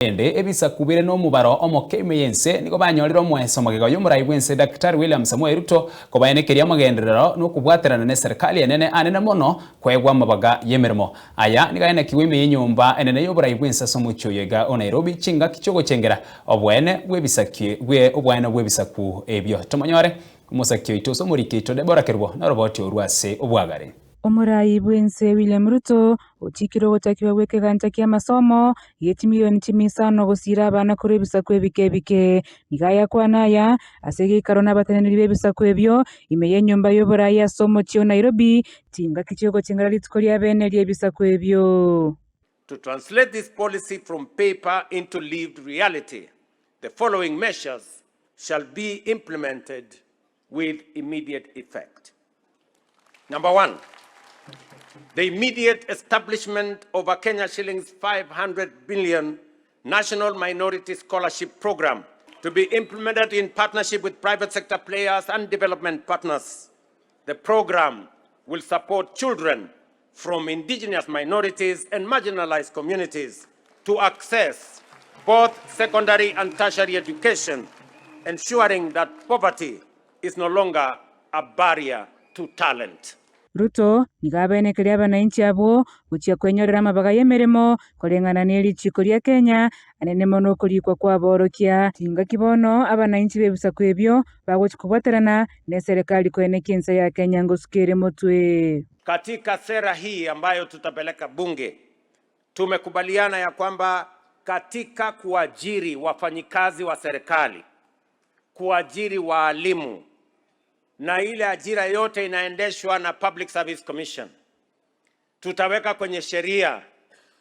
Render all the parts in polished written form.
Ende ebisa kubire no mubaro omokeme yense niko banyorero mweso magego y'umurai bwense Dr. William Samuel Ruto kobayenekeria magenderero no kubwaterana ne serikali enene anene mono kwegwa mabaga yemerimo aya nigayene kiwime y'inyumba enene y'uburai bwense somucyo yega o Nairobi chinga kichogo chengera obwene bwebisaki bwe obwene bwebisaku ebyo tomonyore umusakyo itoso murikito Deborah Kerwo na roboti orwase obwagare. Omurai bwense William Ruto utikiro gutakiwa gwekeganja kia masomo yeti milioni 5 gusira abana kuri ebisaku ebike nigaya kwanaya asege karona bataneneri bebisaku ebyo imeye nyumba y'oburai ya somo kyo Nairobi tinga kichogo chengera litkolia bene ebisaku ebyo. To translate this policy from paper into lived reality, the following measures shall be implemented with immediate effect. Number 1, the immediate establishment of a Kenya shillings 500 billion National Minority Scholarship Program to be implemented in partnership with private sector players and development partners. The program will support children from indigenous minorities and marginalized communities to access both secondary and tertiary education, ensuring that poverty is no longer a barrier to talent. Ruto nigabenekeria abananchi abo guchia kwenyorera mabaga yemeremo kolengana neli chiko lya Kenya anene mono kulikwa kwa borokia tinga kibono abananchi bebisaku ebyo bagochikubwaterana ne serikali kwenekensa ya Kenya ngosukere motwe. Katika sera hii ambayo tutapeleka bunge tumekubaliana ya kwamba katika kuajiri wafanyikazi wa serikali, kuajiri waalimu na ile ajira yote inaendeshwa na Public Service Commission, tutaweka kwenye sheria.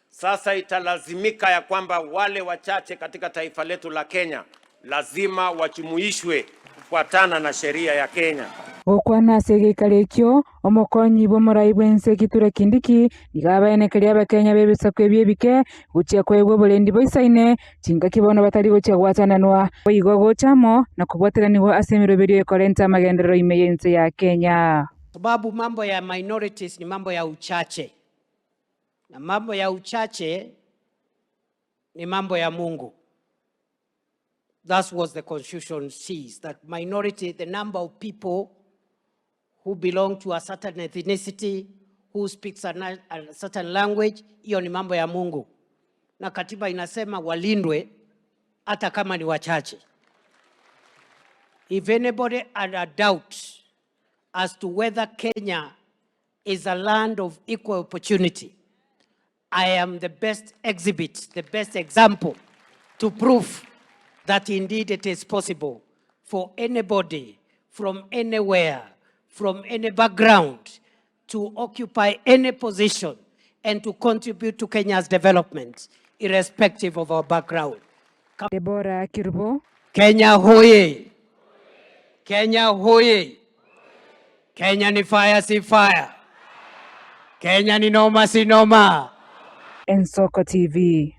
Sasa italazimika ya kwamba wale wachache katika taifa letu la Kenya lazima wajumuishwe kufuatana na sheria ya Kenya. Okwana sege kalekyo omokonyi bomurai bwense kitura kindiki nigabayenekeria abakenya bebisaku ebyebike guchia kwegwa bolendi boisaine tinga kibono batari guchia gwatananwa oigo gochamo na kubwateraniwa asemiro berio ekolenta magenderero imeyense ya Kenya. Sababu mambo ya minorities ni mambo ya uchache, na mambo ya uchache ni mambo ya Mungu. That's what the Constitution says, that minority, the number of people who belong to a certain ethnicity, who speaks a certain language, hiyo ni mambo ya Mungu. Na katiba inasema walindwe hata kama ni wachache. If anybody had a doubt as to whether Kenya is a land of equal opportunity, I am the best exhibit, the best example to prove that indeed it is possible for anybody from anywhere, from any background, to occupy any position and to contribute to Kenya's development, irrespective of our background. Deborah Kirbo. Kenya hoye! Kenya hoye! Kenya ni fire si fire! Kenya ni noma si noma! Ensoko TV.